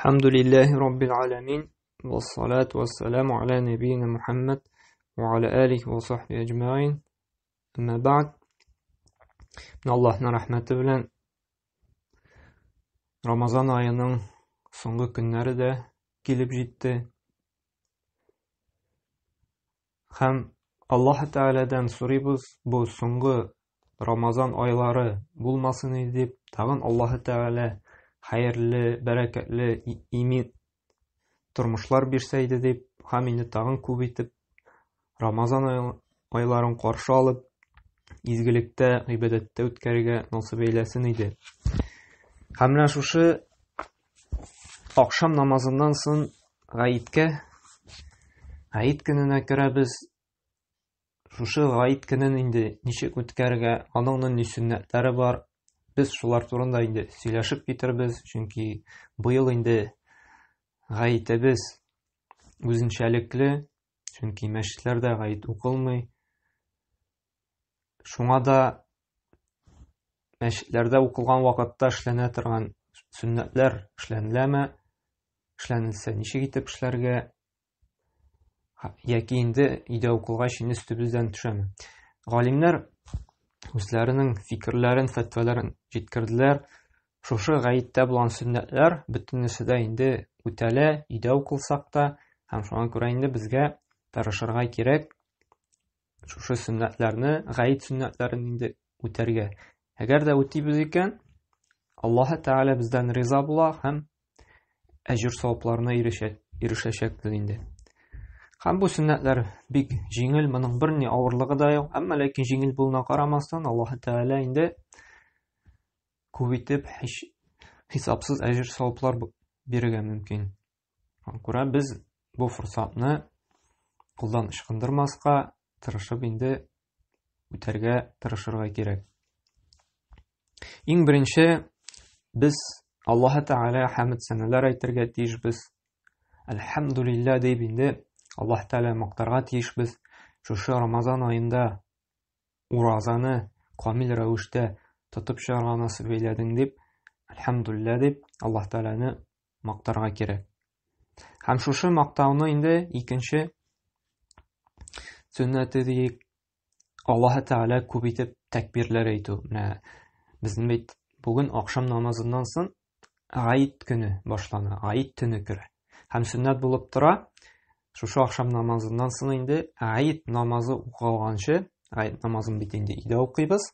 الحمد لله رب العالمين والصلاة والسلام على نبينا محمد وعلى آله وصحبه أجمعين. أما بعد من Allah'ın rahmeti bilen Ramazan ayının soңгы günleri de gelip җитте. Hem Allah Teala'dan soruyuz bu soңгы Ramazan ayları bulmasını deyip tagын Allah Teala hayırlı, bereketli, imin turmuşlar birseydi deyip hem indi tagын күп итеп Ramazan ayların каршы алып изгелекте, гыйбадәттә үткәрергә насыйп әйләсен иде. Һәм менә шушы акшам намазыннан соң Гаит көненә керәбез. Шушы Гаит көнен инде ничек үткәрергә, аның ни сөннәтләре бар. Без шулар турында инде сөйләшеп китербез, чөнки быел инде Гаитебез үзенчәлекле, чөнки мәчетләрдә Гаит укылмый. Шуңа да мәчетләрдә укылган вакытта эшләнә торган сөннәтләр эшләнеләме? Эшләнелсә, ничек итеп эшләргә? Яки инде өйдә укылгач инде өстебездән төшәме? Галимнәр үзләренең фикерләрен, фәтвәләрен җиткерделәр. Шушы Гаиттә булган сөннәтләр бөтенесе дә инде үтәлә, өйдә укылсак та, һәм шуңа күрә инде безгә тырышырга кирәк. Шушы сөннәтләрне, Гаит сөннәтләрен инде үтәргә. Әгәр дә үтибез икән, Аллаһ Тәгалә бездән риза була һәм әҗр-савапларына ирешәчәкбез инде. Һәм бу сөннәтләр бик җиңел, моның берни авырлыгы да юк. Әмма ләкин җиңел булуына карамастан, Аллаһ Тәгалә инде күп итеп хисапсыз әҗр-саваплар бирергә мөмкин. Шуңа күрә без бу форсатны кулдан ычкындырмаска тырышып инде үтәргә тырышырга кирәк. Иң беренче без Аллаһ Тәгалә хәмд сәнәләр әйтергә тиешбез. Әлхәмдүлилләһ дип инде Аллаһ Тәгалә мактарга тиешбез. Шушы Рамазан аенда уразаны камил рәвештә тотып чыгарга насыйп әйләдең дип, әлхәмдүлилләһ дип Аллаһ Тәгаләне мактарга кирәк. Һәм шушы мактауны инде икенче сөннәте дип Аллаһ Тәгалә күп итеп тәкбирләр әйтү. Менә безнең бит бүген акшам намазыннан соң Гаит көне башлана, Гаит төне керә. Һәм сөннәт булып тора. Шушы акшам намазыннан соң инде Гаит намазы укылганчы, Гаит намазын бит инде өйдә укыйбыз.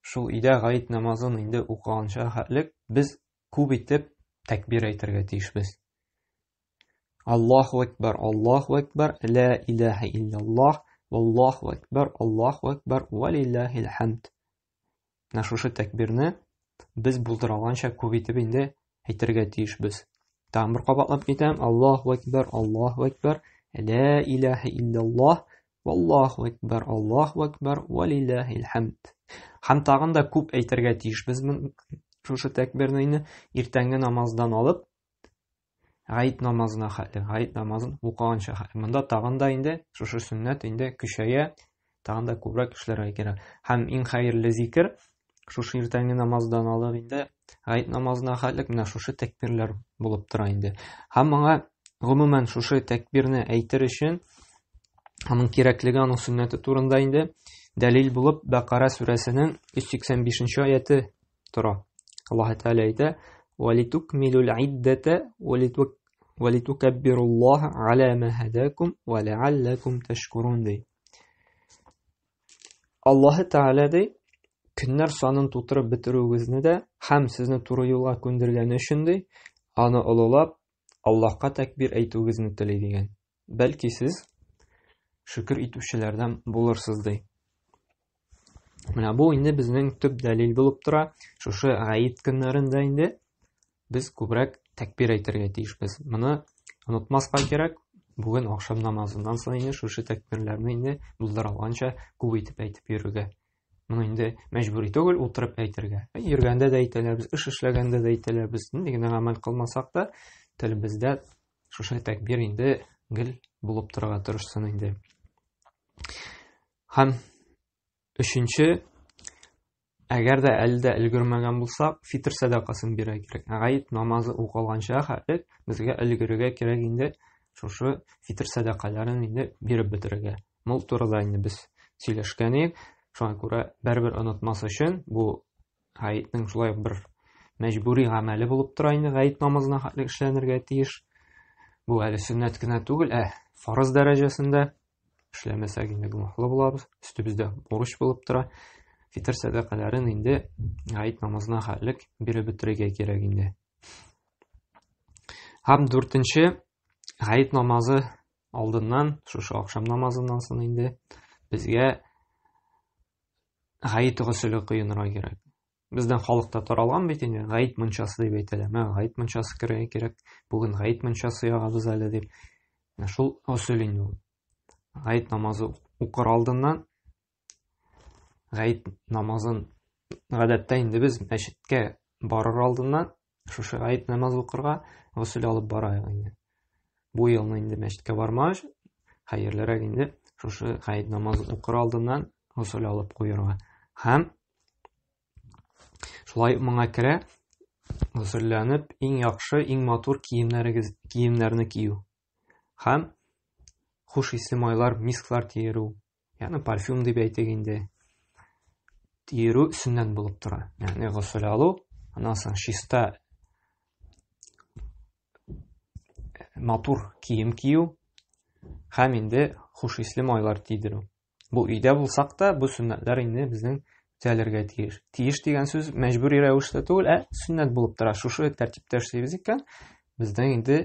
Шул өйдә Гаит намазын инде укыганча хәтлек без күп итеп тәкбир әйтергә тиешбез. Аллаһу акбар, ла илаһа илляллаһ, валлаһу акбар, ва лиллаһил хәмд. Менә шушы тәкбирне без булдырганча күп итеп инде әйтергә тиешбез. Тагын бер кабатлап китәм. Аллаһу акбар, ла илаһа илляллаһ, валлаһу акбар, ва лиллаһил хәмд. Һәм тагын да күп әйтергә тиешбез шушы тәкбирне иртәнге намаздан алып Гаит намазына хәтле, Гаит намазын укыганча хәтле. Монда тагын да инде шушы сөннәт инде көчәя, тагын да күбрәк эшләргә кирәк. Һәм иң хәерле зикр шушы иртәнге намаздан алып инде Гаит намазына хәтле менә шушы тәкбирләр булып тора инде. Һәм моңа гомумән шушы тәкбирне әйтер өчен аның кирәклеге, аның сөннәте турында инде дәлил булып Бакара сүрәсенең 185-нче аяты тора. Аллаһ Тәгалә әйтә: "Валитукмилул иддата валитукаббируллаһа ала ма хадакум ва лааллакум ташкурун" ди. Аллаһ Тәгалә ди, көннәр санын тутырып бетерүегезне дә һәм сезне туры юлга күндергәне өчен ди, аны олылап Аллаһка тәкбир әйтүегезне тели дигән. Бәлки сез шөкер итүчеләрдән булырсыз ди. Менә бу инде безнең төп дәлил булып тора. Шушы Гаит көннәрендә инде без күбрәк тәкбир әйтергә тиешбез. Моны онытмаска кирәк. Бүген акшам намазыннан соң инде шушы тәкбирләрне инде булдырганча күп итеп әйтеп йөрергә. Моны инде мәҗбүри түгел, утырып әйтергә. Йөргәндә дә әйтәләбез, эш эшләгәндә дә әйтәләбез. Нинди генә гамәл кылмасак та, телебездә шушы тәкбир инде гел булып торырга тырышсын инде. Һәм өченче Әгәр дә әле дә өлгермәгән булсак, фитр садакасын бирә кирәк. Гаит намазы укылганча хәтлек безгә өлгерергә кирәк инде шушы фитр садакаларын инде биреп бетерергә. Мул турыда инде без сөйләшкән идек. Шуңа күрә бербер онытмас өчен бу гаитнең шулай бер мәҗбүри гамәле булып тора инде, гаит намазына хәтлек эшләнергә тиеш. Бу әле сөннәт кенә түгел, фарыз дәрәҗәсендә эшләмәсәк инде гөнаһлы булабыз. Өстебездә бурыч булып тора. Фитр садакаларын инде гаит намазына хәтлек биреп бетерергә кирәк инде. Һәм 4нче, гаит намазы алдыннан, шушы акшам намазыннан соң инде безгә гаит гысөле кыйынырга кирәк. Бездән халыкта таралган бит инде гаит мунчасы дип әйтәләр. Гаит мунчасы керергә кирәк. Бүген гаит мунчасы ягабыз әле дип. Шул гысөл инде. Гаит намазы укыр алдыннан гаит намазын гадәттә инде без мәчеткә барыр алдыннан шушы гаит намаз укырга гысөл алып барайык инде. Бу елны инде мәчеткә бармагач, хәерлерәк инде шушы гаит намаз укыр алдыннан гысөл алып куярга. Һәм шулай моңа керә гысөлләнеп иң яхшы, иң матур киемнәрне кию. Һәм хуш исле майлар, мисклар тиерү, ягъни парфюм дип әйтик инде. Тиерү сөннәт булып тора. Ягъни гысөл алу, аннан соң чиста матур кием кию һәм инде хуш исле майлар тидерү. Бу өйдә булсак та, бу сөннәтләр инде безнең үтәлергә тиеш. Тиеш дигән сүз мәҗбүри рәвештә түгел, сөннәт булып тора. Шушы тәртиптә эшлибез икән, бездән инде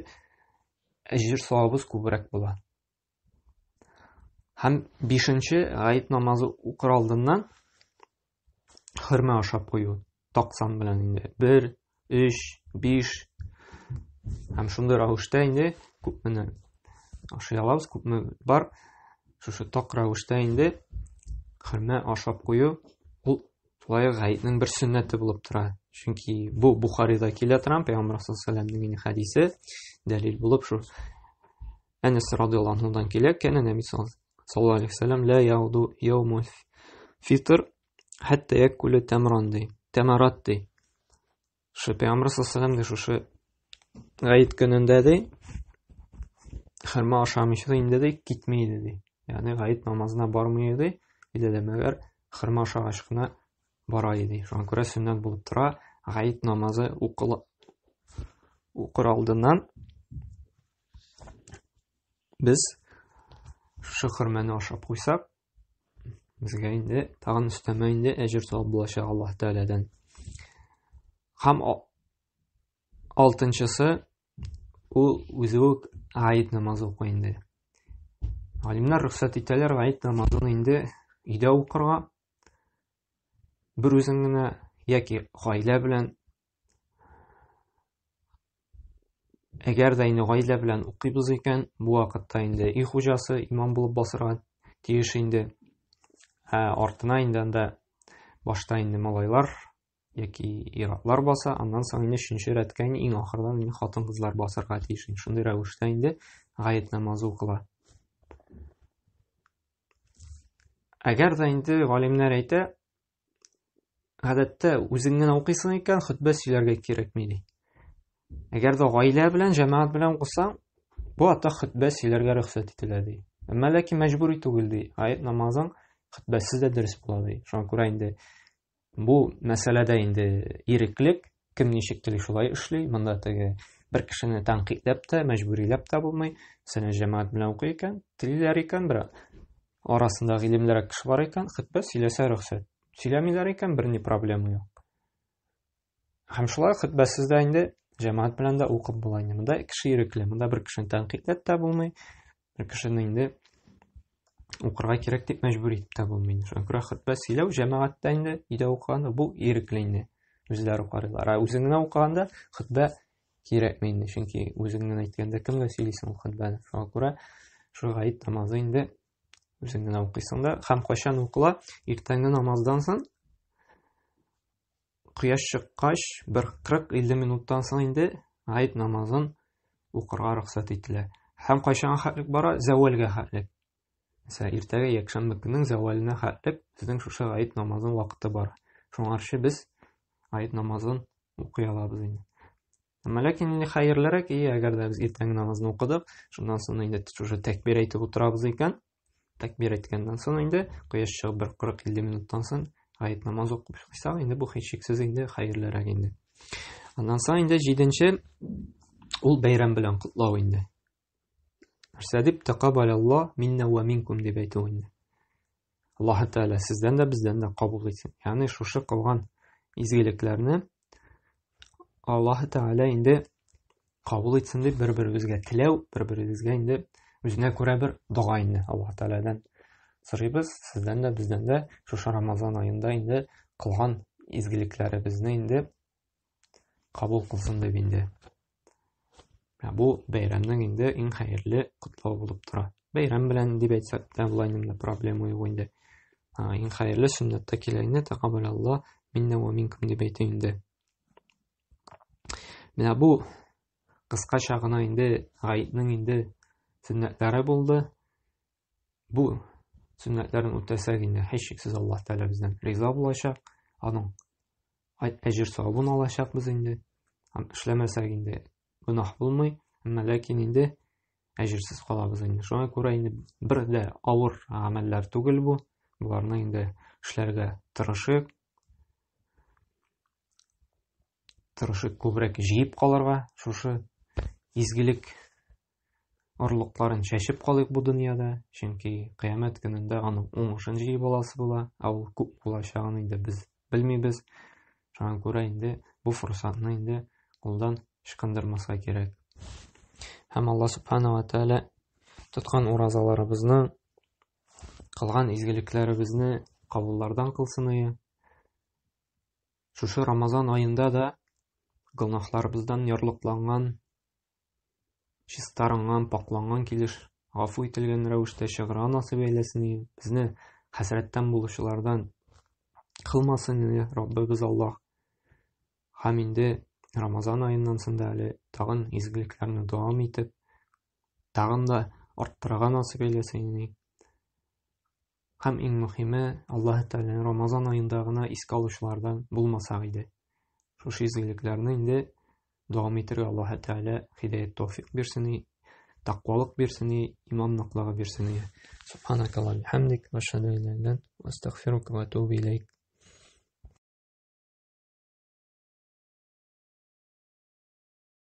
әҗр савабыз күбрәк була. Һәм 5нче, гаит намазы укыр алдыннан хөрмә ашап кую. Таксан белән инде 1, 3, 5 һәм шундый рәвештә инде күпме ашый алабыз, күпме бар. Шушы так рәвештә инде хөрмә ашап кую ул шулай гаитнең бер сөннәте булып тора. Чөнки бу Бухарида килә тора, Пәйгамбер саллаллаһу алейһи хадисе дәлил булып шу Әнәс радиллаһу анһудан килә, кәне Нәби саллаллаһу алейһи вассалам ла яуду яумул фитр хәтта якулу тамарат ди. Шу Пәйгамбер саллаллаһу алейһи шушы гаит көнендә ди хөрмә ашамыйчы инде ди китмәйде ди. Ягъни гаит намазына бармый иде, иде дә мәгәр хөрмә ашагач кына бара иде. Шуңа күрә сөннәт булып тора, гаит намазы укыр алдыннан без шушы хөрмәне ашап куйсак, безгә инде тагын өстәмә инде әҗр савап булачак Аллаһ Тәгаләдән. Һәм 6нчысы ул үзе үк гаит намазы укый инде. Галимнәр рөхсәт итәләр гаит намазын инде өйдә укырга. Бер үзең генә яки гаилә белән. Әгәр дә инде гаилә белән укыйбыз икән, бу вакытта инде үй хуҗасы имам булып басырга тиеш инде. Артына инде анда башта инде малайлар яки иратлар баса, аннан соң инде 3нче рәткә иң ахырдан инде хатын-кызлар басырга тиеш. Шундый рәвештә инде гаит намазы укыла. Әгәр дә инде галимнәр әйтә, гадәттә үзең генә укыйсың икән, хутбә сөйләргә кирәкми ди. Әгәр дә гаилә белән, җәмәгать белән укысаң, бу атта хутбә сөйләргә рөхсәт ителә ди. Әмма ләкин мәҗбүри түгел ди. Гаит намазың хутбәсез дә дөрес була ди. Шуңа күрә инде бу мәсьәләдә инде иреклек, кем ничек тели шулай эшли. Монда теге бер кешене тәнкыйтьләп тә, мәҗбүриләп тә булмый. Сәне җәмәгать белән укый икән, телиләр икән, бер арасында гыйлемлерәк кеше бар икән, хутбә сөйләсә рөхсәт. Сөйләмиләр икән, бер ни проблема юк. Һәм шулай хутбәсез дә инде җәмәгать белән дә укып була инде. Монда кеше ирекле, монда бер кешене тәнкыйтьләп тә булмый, бер кешене инде укырга кирәк дип мәҗбүр итеп тә булмый. Шуңа күрә хутбә сөйләү җәмәгатьтә инде өйдә укыганда бу ирекле инде. Үзләре укырлар. Үзең генә укыганда хутбә кирәкми инде. Чөнки үзең генә әйткәндә кемгә сөйлисең хутбәне. Шуңа күрә шу гаит намазы инде үзең генә укыйсың да, һәм кайчан укыла? Иртәнге намаздан соң кояш чыккач, бер 40-50 минуттан соң инде гаит намазын укырга рөхсәт ителә. Һәм кайчан хәтлек бара? Зәвалгә хәтлек. Мәсәлән, иртәгә якшәмбе көннең зәвалына хәтлек безнең шушы гаит намазын вакыты бар. Шуңа каршы без аят намазын укый алабыз инде. Ләкин инде хәерлерәк, әгәр дә без иртәнге намазны укыдык, шуннан соң инде уже тәкбир әйтеп утырабыз икән. Тәкбир әйткәннән соң инде кояш чыгып 40-50 минуттан соң аят намаз укып башласак, инде бу һичшиксез инде хәерлерәк инде. Аннан соң инде 7нче ул бәйрәм белән котлау инде. Нәрсә дип тaqabbalallah minna wa minkum дип әйтү инде. Аллаһ Тәгалә сездән дә бездән дә кабул итсен. Ягъни шушы кылган изгелекләрне Аллаһ Тәгалә инде кабул итсен дип бер-беребезгә теләү, бер-беребезгә инде үзенә күрә бер дуга инде Аллаһ Тәгаләдән сорыйбыз. Сездән дә бездән дә шушы Рамазан аенда инде кылган изгелекләребезне инде кабул кылсын дип инде. Бу бәйрәмнең инде иң хәерле котлау булып тора. Бәйрәм белән дип әйтсәк тә булайнымда проблема юк инде. Иң хәерле сөннәттә килә инде тaqabbalallah minna wa minkum дип әйтә инде. Менә бу кыскача гына инде гаетнең инде сөннәтләре булды. Бу сөннәтләрен үтәсәк инде һичшиксез Аллаһ Тәгалә бездән риза булачак. Аның әҗр савабын алачакбыз инде. Эшләмәсәк инде гөнаһ булмый, әмма ләкин инде әҗрсез калабыз инде. Шуңа күрә инде бер дә авыр гамәлләр түгел бу. Буларны инде эшләргә тырышык күбрәк җыеп калырга, шушы изгелек орлыкларын чәчеп калыйк бу дөньяда, чөнки кыямәт көнендә аның уңышын җыеп аласы була, ул күп булачагын инде без белмибез. Шуңа күрә инде бу фурсатны инде кулдан ычкындырмаска кирәк. Һәм Аллаһ Субхана ва Тәгалә тоткан уразаларыбызны, кылган изгелекләребезне кабуллардан кылсын. Шушы Рамазан аенда да гөнаһларыбыздан ярлыкланган, чистарынган, пакланган килеш, гафу ителгән рәвештә чыгарга насыйп әйләсен. Безне хәсрәттән булучылардан кылмасын Раббыбыз Аллаһ. Һәм инде Рамазан аеннан соң да әле тагын изгелекләрне дәвам итеп, тагын да арттырырга насыйп әйләсен. Һәм иң мөһиме, Аллаһ Тәгалә Рамазан аенда гына искә алучылардан булмасак иде. Шушы изгелекләрне инде дәвам итәргә Аллаһ Тәгалә һидаят тәүфыйк бирсен, тақвалык бирсен, иман ныклыгы бирсен. Субханакалла ва бихамдик, ва ашһаду ан ла илаха илля анта, ва астагфирука ва атубу илейк.